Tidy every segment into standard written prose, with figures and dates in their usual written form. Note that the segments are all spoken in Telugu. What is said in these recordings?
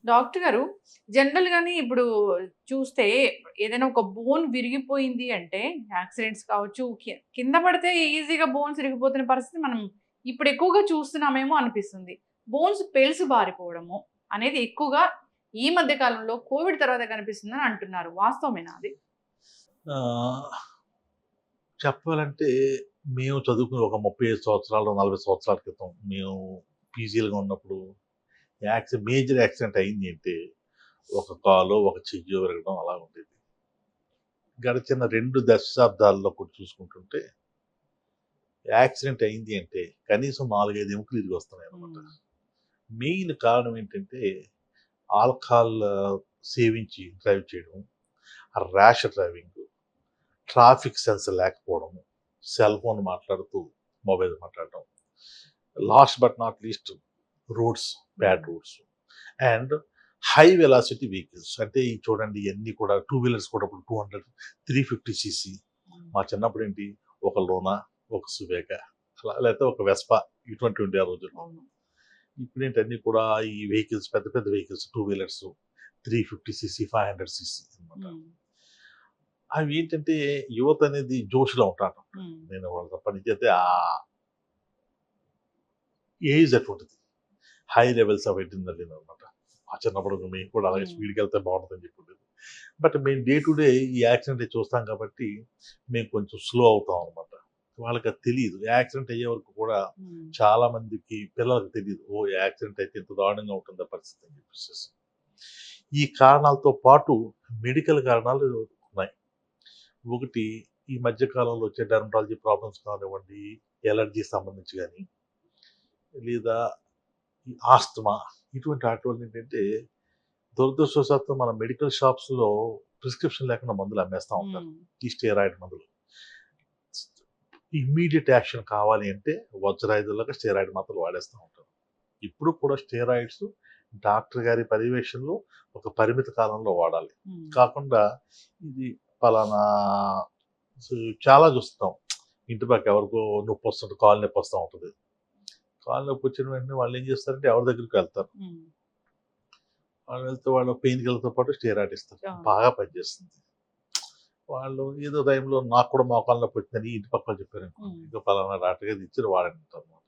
డాక్టర్ గారు జనరల్ గాని ఇప్పుడు చూస్తే ఏదైనా ఒక బోన్ విరిగిపోయింది అంటే యాక్సిడెంట్స్ కావచ్చు, కింద పడితే ఈజీగా బోన్స్ విరిగిపోతున్న పరిస్థితి మనం ఇప్పుడు ఎక్కువగా చూస్తున్నామేమో అనిపిస్తుంది. బోన్స్ పెలుసు బారిపోవడము అనేది ఎక్కువగా ఈ మధ్య కాలంలో కోవిడ్ తర్వాత కనిపిస్తుందని అంటున్నారు. వాస్తవమేనా అది? ఆహ్, చెప్పాలంటే మేము చదువుకుని ఒక 35 సంవత్సరాలు, 40 సంవత్సరాల క్రితం మేము పీజీలుగా ఉన్నప్పుడు మేజర్ యాక్సిడెంట్ అయింది అంటే ఒక కాలో, ఒక చెయ్యో విరగడం అలా ఉండేది. గడిచిన 2 దశాబ్దాల్లో కూడా చూసుకుంటుంటే యాక్సిడెంట్ అయింది అంటే కనీసం 4, 5 ఎముకలు ఇరిగొస్తున్నాయన్నమాట. హ్మ్. మెయిన్ కారణం ఏంటంటే ఆల్కహాల్ సేవించి డ్రైవ్ చేయడం, ర్యాష్ డ్రైవింగ్, ట్రాఫిక్ సెన్స్ లేకపోవడము, సెల్ ఫోన్ మాట్లాడుతూ మొబైల్ మాట్లాడడం, last but not least roads, bad roads and high velocity vehicles. అంటే ఈ చూడండి ఇవన్నీ కూడా టూ వీలర్స్ కూడా ఇప్పుడు 200, 350 సీసీ. మా చిన్నప్పుడు ఏంటి ఒక లోనా, ఒక సువేగ అలా లేకపోతే ఒక వెస్పా ఇటువంటి ఉండే ఆ రోజుల్లో. అవును. ఇప్పుడు ఏంటన్నీ కూడా ఈ వెహికల్స్ పెద్ద పెద్ద vehicles two wheelers 350 CC, 500 CC అనమాట. హ్మ్. అవి ఏంటంటే యువత అనేది జోష్‌లో ఉంటారు. హ్మ్. నేను వాళ్ళతో పనిచేస్తే ఆ ఏజ్ అటువంటిది. హై లెవెల్స్ ఆఫ్ అడ్రినలిన్ అనమాట. ఆ చిన్నప్పుడు మేము కూడా అలాగే హ్మ్. స్పీడ్‌గా వెళ్తే బాగుంటుందని చెప్పి ఉండేది. బట్ మేము డే టు డే ఈ యాక్సిడెంట్ చూస్తాం కాబట్టి మేము కొంచెం స్లో అవుతాం అనమాట. వాళ్ళకి అది తెలీదు. యాక్సిడెంట్ అయ్యే వరకు కూడా హ్మ్. చాలా మందికి పిల్లలకు తెలీదు. ఓహ్! యాక్సిడెంట్ అయితే ఇంత దారుణంగా ఉంటుందా పరిస్థితి అని చెప్పేసేసి. ఈ కారణాలతో పాటు మెడికల్ కారణాలు ఉన్నాయి. ఒకటి ఈ మధ్య కాలంలో వచ్చే డెర్మటాలజీ ప్రాబ్లమ్స్ కానివ్వండి, ఎలర్జీ సంబంధించి గాని, లేదా ఈ ఆస్తమా ఇటువంటి ఆటివల్ల ఏంటంటే దురదృష్టవశాత్తు మన మెడికల్ షాప్స్‌లో ప్రిస్క్రిప్షన్ లేకుండా మందులు అమ్మేస్తా ఉంటారు. హ్మ్. ఈ స్టెరాయిడ్ మందులు. ఇమ్మీడియేట్ యాక్షన్ కావాలి అంటే వజ్రాయుధంలాగా స్టెరాయిడ్ మాత్రలు వాడేస్తా ఉంటారు. ఇప్పుడు కూడా స్టెరాయిడ్స్ డాక్టర్ గారి పర్యవేక్షణలో ఒక పరిమిత కాలంలో వాడాలి. హ్మ్. కాకుండా ఇది పలానా సు చాలా చూస్తాం. ఇంటి పక్క ఎవరికో నొప్పొస్తుంటే కాలు నొప్పొస్తా ఉంటది. కాలు నొప్పి వచ్చిన వెంటనే వాళ్ళేం చేస్తారంటే ఎవరి దగ్గరికి వెళ్తారు. హ్మ్. వాళ్ళు వెళ్తే వాళ్ళు పెయిన్ కిల్లర్‌తో పాటు స్టెరాయిడ్ ఇస్తారు. అవును. బాగా పనిచేస్తుంది. వాళ్ళు ఏదో టైంలో నాకు కూడా మోకాలు నొప్పి వచ్చిందని ఇంటి పక్కల చెప్పారనుకోండి. హ్మ్. ఇగో పలానా డాక్టర్ గారు ఇచ్చారు వాడండి అంటారనమాట.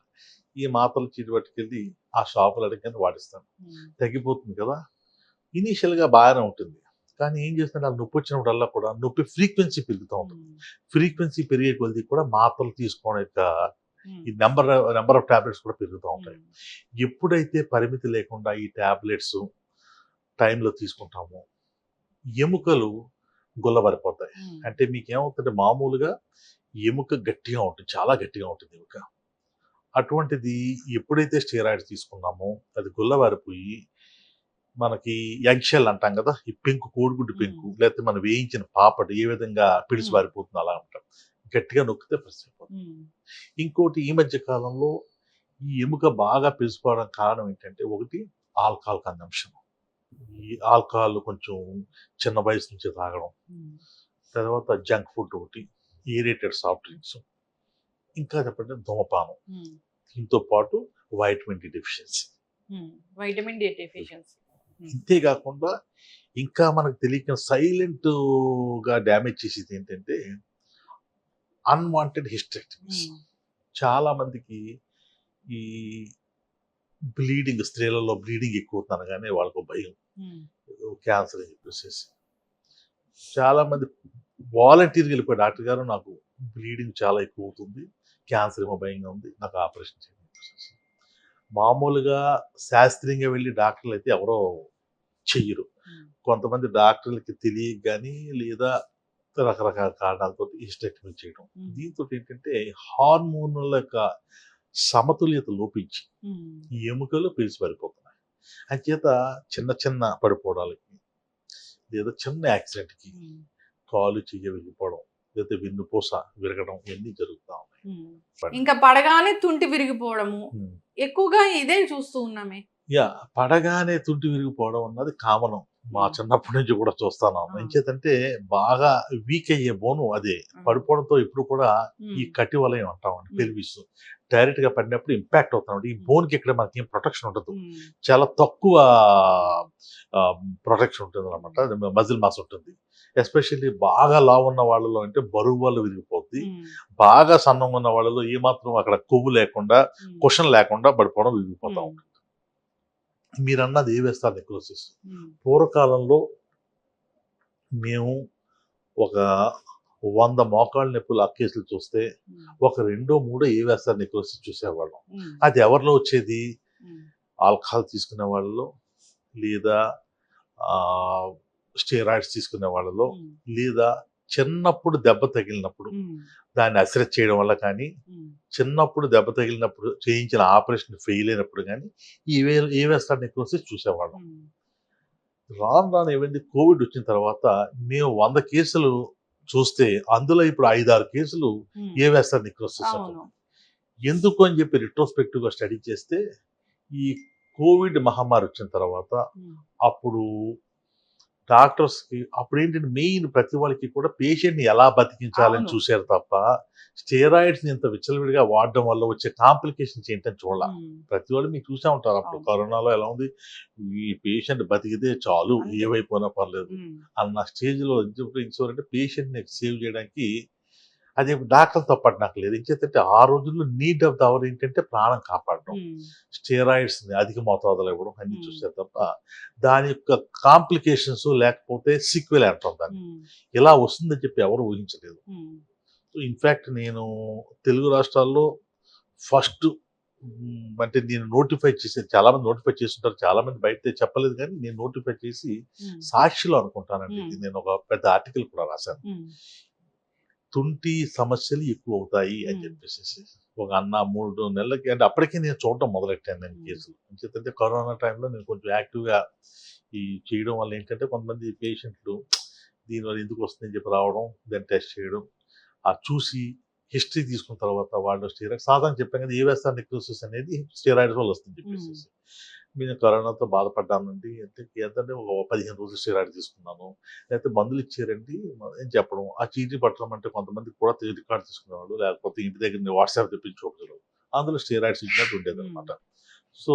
ఈ మాత్రలు చీటి పట్టుకెళ్ళి ఆ షాపులో అడగగానే వాడిస్తాను. హ్మ్. తగ్గిపోతుంది కదా! ఇనీషియల్‌గా బాగానే ఉంటుంది. కానీ ఏం చేస్తుంటే ఆ నొప్పి వచ్చినప్పుడల్లా కూడా నొప్పి ఫ్రీక్వెన్సీ పెరుగుతా ఉంటుంది. హ్మ్. ఫ్రీక్వెన్సీ పెరిగే కొద్దీ కూడా మాత్రలు తీసుకోవడం యొక్క హ్మ్. ఈ నంబర్ ఆఫ్ టాబ్లెట్స్ కూడా పెరుగుతా ఉంటాయి. హ్మ్. ఎప్పుడైతే పరిమితి లేకుండా ఈ టాబ్లెట్స్ టైంలో తీసుకుంటామో ఎముకలు గుల్లబారిపోతాయి. హ్మ్. అంటే మీకేమవుతుందంటే మామూలుగా ఎముక గట్టిగా ఉంటుంది. చాలా గట్టిగా ఉంటుంది ఎముక. అటువంటిది ఎప్పుడైతే స్టెరాయిడ్స్ తీసుకున్నామో అది గుల్లబారిపోయి మనకి ఎగ్ షెల్ అంటాం గదా! ఈ పెంకు కోడిగుడ్డు హ్మ్. పెంకు లేకపోతే మనం వేయించిన పాపడ్ ఏ విధంగా హ్మ్. పిడుసుబారిపోతుందో అలా ఉంటాం. గట్టిగా నొక్కితే పిడిసిపోతుంది. హ్మ్. ఇంకోటి ఈ మధ్య కాలంలో ఈ ఎముక బాగా పిలుసుకోవడానికి కారణం ఏంటంటే ఒకటి ఆల్కహాల్ కన్జంప్షన్. ఈ ఆల్కహాల్ కొంచెం చిన్న వయసు నుంచే తాగడం. హ్మ్. తర్వాత జంక్ ఫుడ్ ఒకటి, ఏరేటెడ్ సాఫ్ట్ డ్రింక్స్, ఇంకా చెప్పంటే ధూమపానం. హ్మ్. దీంతో పాటు వైటమిన్ డి డెఫిషియన్సీ. హ్మ్. Vitamin D deficiency. హ్మ్. ఇంతే కాకుండా ఇంకా మనకు తెలియక సైలెంట్‌గా డ్యామేజ్ చేసేది ఏంటంటే అన్‌వాంటెడ్ హిస్టెరెక్టమీస్. హ్మ్. చాలా మందికి ఈ స్త్రీలలో బ్లీడింగ్ ఎక్కువ అనగానే వాళ్ళకో భయం. హ్మ్. ఏదో క్యాన్సర్ అని చెప్పేసేసి. చాలా మంది వాలంటీర్‌గా వెళ్ళిపోయి డాక్టర్ గారు నాకు బ్లీడింగ్ చాలా ఎక్కువవుతుంది. క్యాన్సర్ ఏమో భయంగా ఉంది. నాకు ఆపరేషన్ చేయండి అని చెప్పేసేసి. మామూలుగా శాస్త్రీయంగా వెళ్లి డాక్టర్‌లయితే ఎవరో చెయ్యరు. హ్మ్. కొంతమంది డాక్టర్‌లకి తెలియక గాని లేదా రకరకాల కారణాలతోటి హిస్టెక్టమీ చేయడం. హ్మ్. దీంతోటేంటంటే హార్మోనుల యొక్క సమతుల్యత లోపించి హ్మ్. ఈ ఎముకలు పీల్చి పడిపోతున్నాయి. అంచేత చిన్న చిన్న పడిపోవడాలకి లేదా చిన్న యాక్సిడెంట్‌కి హ్మ్. కాలు, చెయ్యి విరిగిపోవడం, లేతే వెన్నుపూస విరగడం ఇయన్నీ జరుగుతా ఉన్నాయి. హ్మ్. పడి ఇంకా పడగానే తుంటి విరిగిపోవడము. హ్మ్. ఎక్కువగా ఇదే చూస్తూ ఉన్నామే. పడగానే తుంటి విరిగిపోవడం అన్నది కామను. మా హ్మ్. చిన్నప్పటి నుంచి కూడా చూస్తున్నాం. ఆ! ఎంచేతంటే బాగా వీక్ అయ్యే బోను అదే. ఆ! పడిపోవడంతో ఇప్పుడు కూడా ఈ హ్మ్. కటి వలయం అంటామండి హ్మ్. పెల్విస్. డైరెక్ట్‌గా పడినప్పుడు ఇంపాక్ట్ అవుతుంది. ఈ బోన్‌కి ఇక్కడ మనకేం ప్రొటెక్షన్ ఉండదు. ఉమ్, చాలా తక్కువ ప్రొటెక్షన్ ఉంటుందన్నమాట. అది మజిల్ మాస్ ఉంటుంది. ఎస్పెషల్లీ బాగా లావున్న వాళ్ళలో అంటే బరువు వల్ల విరిగిపోద్ది. ఉమ్, బాగా సన్నంగా ఉన్న వాళ్ళలో ఏమాత్రం అక్కడ కొవ్వు లేకుండా, ఉమ్, కుషన్ లేకుండా పడిపోవడం విరిగిపోతా ఉమ్, ఉంటుంది. మీరన్నది ఏవేస్తార్ నెక్రోసిస్. ఉమ్, పూర్వకాలంలో మేము ఒక 100 మోకాళ్ళ నొప్పులు ఆ కేసులు చూస్తే ఉమ్, ఒక రెండో మూడో ఏవేస్తార్ నెక్రోసిస్ చూసేవాళ్ళం. ఉమ్, అది ఎవరిలో వచ్చేది? ఉమ్, ఆల్కహాల్ తీసుకునే వాళ్ళలో, లేదా స్టెరాయిడ్స్ తీసుకునే వాళ్ళలో, ఉమ్, లేదా చిన్నప్పుడు దెబ్బ తగిలినప్పుడు ఉమ్, దాన్ని అసిరెట్ చేయడం వల్ల కానీ, ఉమ్, చిన్నప్పుడు దెబ్బ తగిలినప్పుడు చేయించిన ఆపరేషన్ ఫెయిల్ అయినప్పుడు కానీ ఏవేస్తార్ నెక్రోసిస్ చూసేవాళ్ళం. ఉమ్, రాను రాను ఏమైంది, కోవిడ్ వచ్చిన తర్వాత మేము 100 కేసులు చూస్తే అందులో ఇప్పుడు 5-6 కేసులు ఉమ్, ఏవేస్తార్ నెక్రోసిస్ అవును. ఉంటుంది. ఎందుకు అని చెప్పి రిట్రోస్పెక్టివ్గా స్టడీ చేస్తే ఈ కోవిడ్ మహమ్మారి వచ్చిన తర్వాత ఉమ్, అప్పుడు డాక్టర్స్‌కి అప్పుడేంటంటే మెయిన్ ప్రతి వాళ్ళకి కూడా పేషెంట్‌ని ఎలా బతికించాలని అవును. చూసారు తప్ప, స్టెరాయిడ్స్‌ని ఇంత విచ్చలవిడిగా వాడడం వల్ల వచ్చే కాంప్లికేషన్స్ ఏంటని చూడల. ఉమ్, ప్రతి వాళ్ళు మీరు చూసే ఉంటారు. అప్పుడు అవును. కరోనాలో ఎలా ఉంది, ఈ పేషెంట్ బతికితే చాలు, అంతే. ఏమైపోయినా పర్లేదు ఉమ్, అన్న స్టేజ్‌లో అంటే పేషెంట్‌ని సేవ్ చేయడానికి అది డాక్టర్ తప్పట్టు నాకు లేదు. ఎంచేతంటే ఆ రోజుల్లో నీడ్ ఆఫ్ ద అవర్ ఏంటంటే ప్రాణం కాపాడడం. ఉమ్, స్టెరాయిడ్స్‌ని అధిక మోతాదులో ఇవ్వడం అన్నీ ఉమ్, చూసారు తప్ప, దాని యొక్క కాంప్లికేషన్స్ లేకపోతే సీక్వెల్ అంటాం దాన్ని. ఉమ్, ఇలా వస్తుందని చెప్పి ఎవరు ఊహించలేదు. ఉమ్, ఇన్‌ఫాక్ట్ నేను తెలుగు రాష్ట్రాల్లో ఫస్ట్ అంటే నేను నోటిఫై చేసేది, చాలామంది నోటిఫై చేసుంటారు. చాలామంది బయట చెప్పలేదు గానీ, నేను నోటిఫై చేసి ఉమ్, సాక్షిలో అనుకుంటానండి. ఉమ్, ఇది నేను ఒక పెద్ద ఆర్టికల్ కూడా రాశాను. ఉమ్, తుంటి సమస్యలు ఎక్కువవుతాయి అని ఉమ్, చెప్పేసేసి. ఒక అన్న 3 నెలలకి అంటే అప్పటికే నేను చూడటం మొదలెట్టాను నేను ఉమ్, కేసులు. ఎందుకంటే కరోనా టైంలో నేను కొంచెం యాక్టివ్‌గా ఈ చేయడం వల్ల ఏంటంటే కొంతమంది పేషెంట్లు దీనివల్ల ఎందుకు వస్తుందని చెప్పి రావడం, దాన్ని టెస్ట్ చేయడం. చూసి హిస్టరీ తీసుకున్న తర్వాత వాళ్ళు స్టెరాయిడ్స్ సాధారణంగా చెప్పాను కదా! ఏవేస్తార్ నెక్రోసిస్ అనేది స్టెరాయిడ్స్ వల్ల వస్తుందని ఉమ్, చెప్పేసేసి. నేను కరోనాతో బాధపడ్డానండి. అంటే ఎంతంటే ఒక 15 రోజులు స్టెరాయిడ్ తీసుకున్నాను. లేకపోతే మందులు ఇచ్చారండి అని చెప్పడం. ఆ చీటీ పట్టడమంటే కొంతమందికి కూడా రికార్డ్ తీసుకునేవాళ్ళు. లేకపోతే ఇంటి దగ్గర వాట్సాప్ తెప్పించి చూపించడం. అందులో స్టెరాయిడ్స్ ఇచ్చినట్టు ఉండేదనమాట. సో,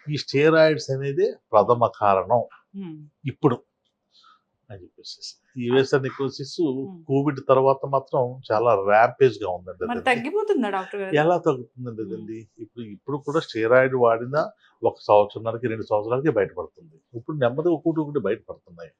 ఈ స్టెరాయిడ్స్ అనేదే ప్రథమ కారణం ఉమ్. ఇప్పుడు అని చెప్పేసేసి. ఈ ఏవేస్తార్ నెక్రోసిస్ కోవిడ్ తర్వాత మాత్రం చాలా ర్యాంపేజ్‌గా ఉందండి మరి అదండి. తగ్గిపోతుందా డాక్టర్ గారు? ఎలా తగ్గుతుందండి అదండి? ఇప్పుడు కూడా స్టెరాయిడ్ వాడినా 1 సంవత్సరంన్నరకి, 2 సంవత్సరాలకి బయటపడుతుంది. ఇప్పుడు నెమ్మదిగా ఒకటి ఒకటి బయటపడుతున్నాయి.